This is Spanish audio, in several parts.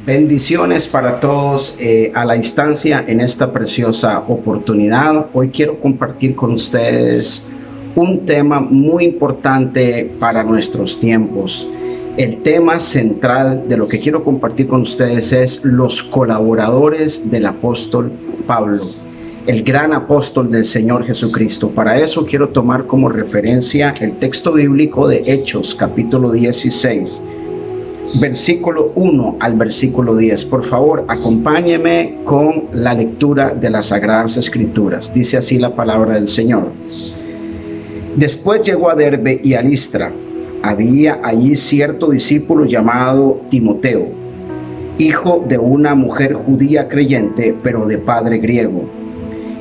Bendiciones para todos a la distancia en esta preciosa oportunidad. Hoy quiero compartir con ustedes un tema muy importante para nuestros tiempos. El tema central de lo que quiero compartir con ustedes es los colaboradores del apóstol Pablo, el gran apóstol del Señor Jesucristo. Para eso quiero tomar como referencia el texto bíblico de Hechos, capítulo 16. Versículo 1 al versículo 10. Por favor, acompáñeme con la lectura de las Sagradas Escrituras. Dice así la palabra del Señor. Después llegó a Derbe y a Listra. Había allí cierto discípulo llamado Timoteo, hijo de una mujer judía creyente, pero de padre griego.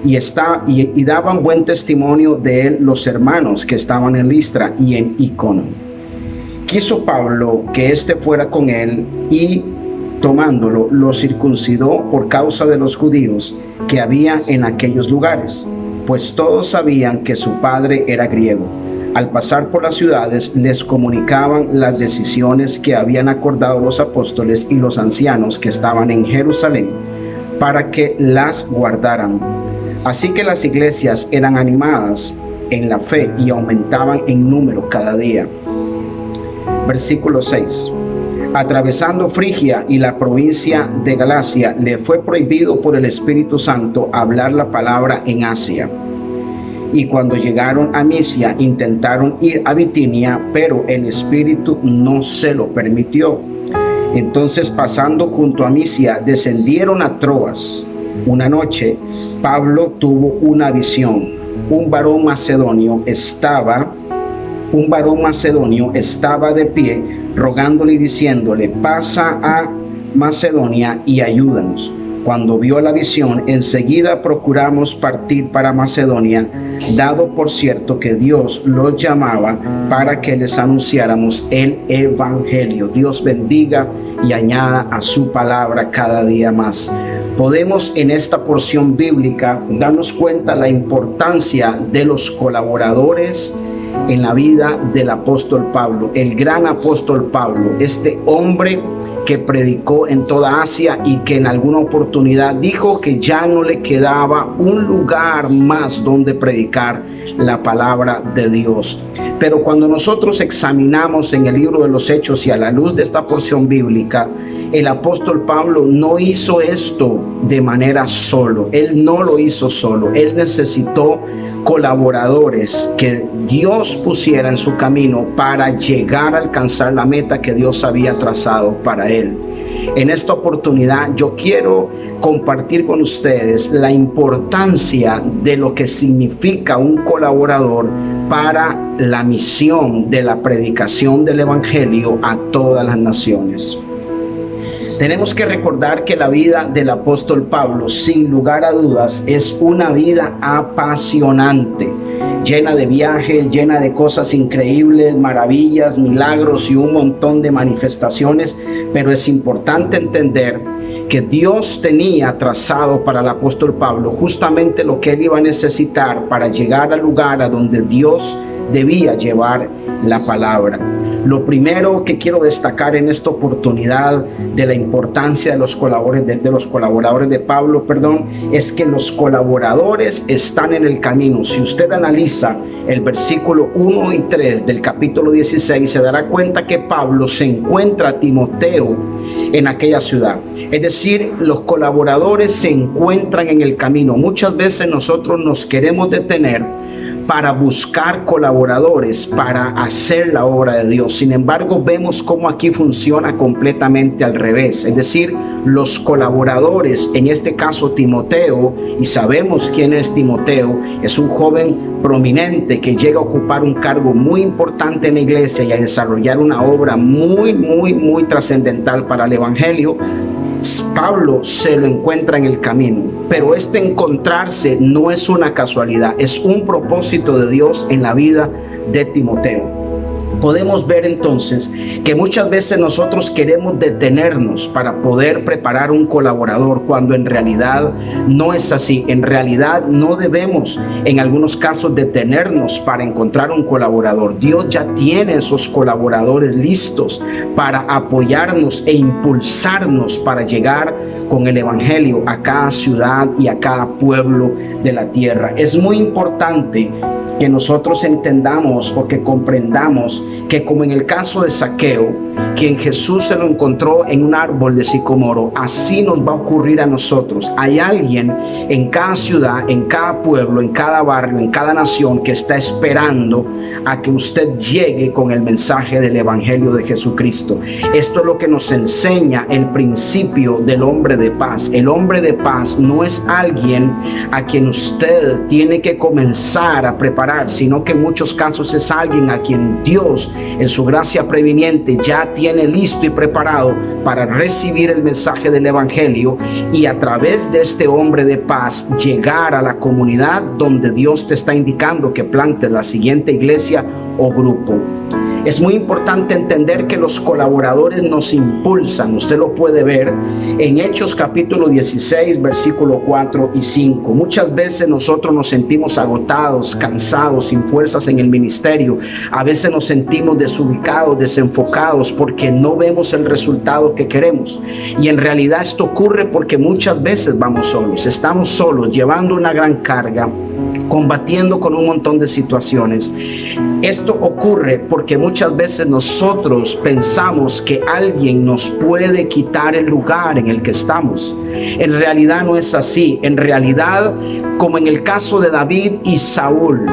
Y daban buen testimonio de él los hermanos que estaban en Listra y en Iconio. Quiso Pablo que éste fuera con él y, tomándolo, lo circuncidó por causa de los judíos que había en aquellos lugares, pues todos sabían que su padre era griego. Al pasar por las ciudades les comunicaban las decisiones que habían acordado los apóstoles y los ancianos que estaban en Jerusalén para que las guardaran. Así que las iglesias eran animadas en la fe y aumentaban en número cada día. Versículo 6. Atravesando Frigia y la provincia de Galacia, le fue prohibido por el Espíritu Santo hablar la palabra en Asia. Y cuando llegaron a Misia, intentaron ir a Bitinia, pero el Espíritu no se lo permitió. Entonces, pasando junto a Misia, descendieron a Troas. Una noche, Pablo tuvo una visión. Un varón macedonio estaba de pie, rogándole y diciéndole: pasa a Macedonia y ayúdanos. Cuando vio la visión, enseguida procuramos partir para Macedonia, dado por cierto que Dios los llamaba para que les anunciáramos el evangelio. Dios bendiga y añada a su palabra cada día más. Podemos en esta porción bíblica darnos cuenta la importancia de los colaboradores en la vida del apóstol Pablo, el gran apóstol Pablo, este hombre que predicó en toda Asia y que en alguna oportunidad dijo que ya no le quedaba un lugar más donde predicar la palabra de Dios. Pero cuando nosotros examinamos en el libro de los Hechos y a la luz de esta porción bíblica, el apóstol Pablo no hizo esto de manera solo. Él no lo hizo solo. Él necesitó colaboradores que Dios pusiera en su camino para llegar a alcanzar la meta que Dios había trazado para él. En esta oportunidad yo quiero compartir con ustedes la importancia de lo que significa un colaborador para la misión de la predicación del evangelio a todas las naciones. Tenemos que recordar que la vida del apóstol Pablo, sin lugar a dudas, es una vida apasionante, llena de viajes, llena de cosas increíbles, maravillas, milagros y un montón de manifestaciones. Pero es importante entender que Dios tenía trazado para el apóstol Pablo justamente lo que él iba a necesitar para llegar al lugar a donde Dios debía llevar la palabra. Lo primero que quiero destacar en esta oportunidad de la importancia de los colaboradores de Pablo, es que los colaboradores están en el camino. Si usted analiza el versículo 1 y 3 del capítulo 16, se dará cuenta que Pablo se encuentra a Timoteo en aquella ciudad. Es decir, los colaboradores se encuentran en el camino. Muchas veces nosotros nos queremos detener para buscar colaboradores para hacer la obra de Dios. Sin embargo, vemos cómo aquí funciona completamente al revés. Es decir, los colaboradores, en este caso Timoteo, y sabemos quién es Timoteo, es un joven prominente que llega a ocupar un cargo muy importante en la iglesia y a desarrollar una obra muy trascendental para el evangelio. Pablo se lo encuentra en el camino, pero este encontrarse no es una casualidad, es un propósito de Dios en la vida de Timoteo. Podemos ver entonces que muchas veces nosotros queremos detenernos para poder preparar un colaborador, cuando en realidad no es así. En realidad no debemos en algunos casos detenernos para encontrar un colaborador. Dios ya tiene esos colaboradores listos para apoyarnos e impulsarnos para llegar con el evangelio a cada ciudad y a cada pueblo de la tierra. Es muy importante que nosotros entendamos o que comprendamos que, como en el caso de Zaqueo, quien Jesús se lo encontró en un árbol de sicómoro, así nos va a ocurrir a nosotros. Hay alguien en cada ciudad, en cada pueblo, en cada barrio, en cada nación que está esperando a que usted llegue con el mensaje del evangelio de Jesucristo. Esto es lo que nos enseña el principio del hombre de paz. El hombre de paz no es alguien a quien usted tiene que comenzar a preparar, sino que en muchos casos es alguien a quien Dios, en su gracia previniente, ya tiene listo y preparado para recibir el mensaje del evangelio, y a través de este hombre de paz llegar a la comunidad donde Dios te está indicando que plantes la siguiente iglesia o grupo. Es muy importante entender que los colaboradores nos impulsan. Usted lo puede ver en Hechos capítulo 16, versículo 4 y 5. Muchas veces nosotros nos sentimos agotados, cansados, sin fuerzas en el ministerio. A veces nos sentimos desubicados, desenfocados, porque no vemos el resultado que queremos. Y en realidad esto ocurre porque muchas veces vamos solos. Estamos solos, llevando una gran carga, combatiendo con un montón de situaciones. Esto ocurre porque muchas veces nosotros pensamos que alguien nos puede quitar el lugar en el que estamos. En realidad no es así. En realidad, como en el caso de David y Saúl,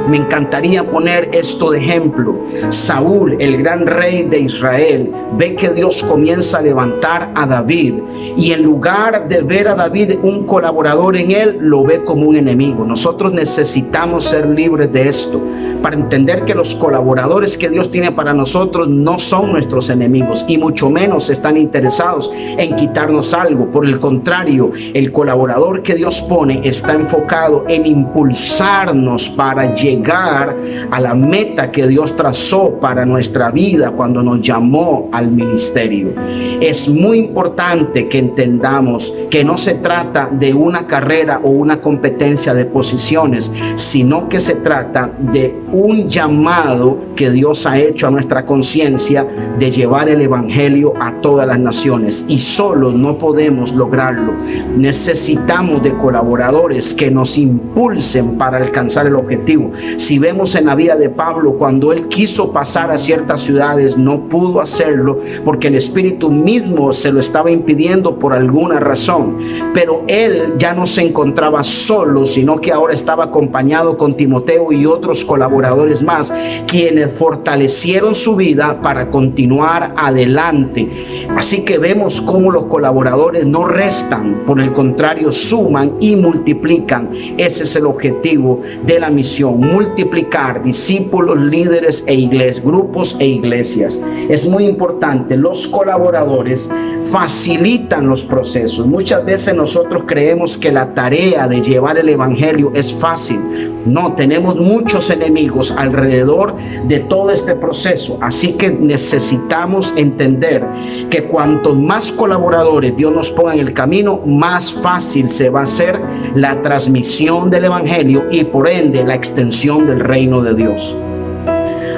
me encantaría poner esto de ejemplo. Saúl, el gran rey de Israel, ve que Dios comienza a levantar a David, y en lugar de ver a David un colaborador en él, lo ve como un enemigo. Nosotros necesitamos ser libres de esto para entender que los colaboradores que Dios tiene para nosotros no son nuestros enemigos, y mucho menos están interesados en quitarnos algo. Por el contrario, el colaborador que Dios pone está enfocado en impulsarnos para llegar a la meta que Dios trazó para nuestra vida cuando nos llamó al ministerio. Es muy importante que entendamos que no se trata de una carrera o una competencia de posiciones, sino que se trata de un llamado que Dios ha hecho a nuestra conciencia de llevar el evangelio a todas las naciones, y solo no podemos lograrlo. Necesitamos de colaboradores que nos impulsen para alcanzar el objetivo. Si vemos en la vida de Pablo, cuando él quiso pasar a ciertas ciudades, no pudo hacerlo porque el Espíritu mismo se lo estaba impidiendo por alguna razón. Pero él ya no se encontraba solo, sino que ahora estaba acompañado con Timoteo y otros colaboradores más, quienes fortalecieron su vida para continuar adelante. Así que vemos cómo los colaboradores no restan, por el contrario, suman y multiplican. Ese es el objetivo de la misión: multiplicar discípulos, líderes e iglesias, grupos e iglesias. Es muy importante. Los colaboradores facilitan los procesos. Muchas veces nosotros creemos que la tarea de llevar el evangelio es fácil. No, tenemos muchos enemigos alrededor de todo este proceso. Así que necesitamos entender que cuantos más colaboradores Dios nos ponga en el camino, más fácil se va a hacer la transmisión del evangelio y por ende la extensión del reino de Dios.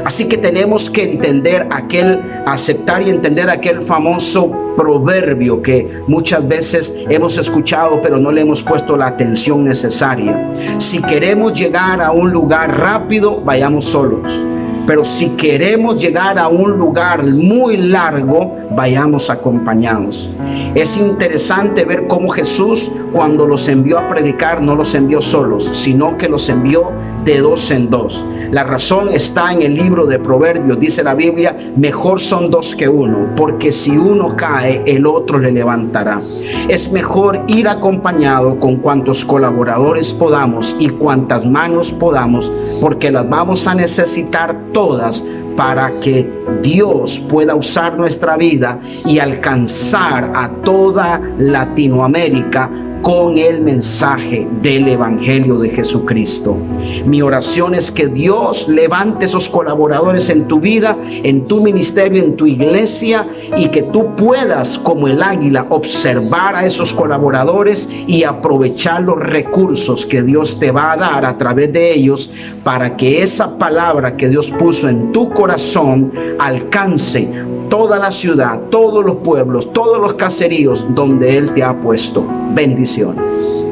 Así que tenemos que aceptar y entender aquel famoso proverbio que muchas veces hemos escuchado, pero no le hemos puesto la atención necesaria. Si queremos llegar a un lugar rápido, vayamos solos. Pero si queremos llegar a un lugar muy largo, vayamos acompañados. Es interesante ver cómo Jesús, cuando los envió a predicar, no los envió solos, sino que los envió de dos en dos. La razón está en el libro de Proverbios. Dice la Biblia: mejor son dos que uno, porque si uno cae, el otro le levantará. Es mejor ir acompañado con cuantos colaboradores podamos y cuantas manos podamos, porque las vamos a necesitar todas para que Dios pueda usar nuestra vida y alcanzar a toda Latinoamérica con el mensaje del Evangelio de Jesucristo. Mi oración es que Dios levante esos colaboradores en tu vida, en tu ministerio, en tu iglesia, y que tú puedas, como el águila, observar a esos colaboradores y aprovechar los recursos que Dios te va a dar a través de ellos, para que esa palabra que Dios puso en tu corazón alcance toda la ciudad, todos los pueblos, todos los caseríos donde Él te ha puesto. Bendiciones.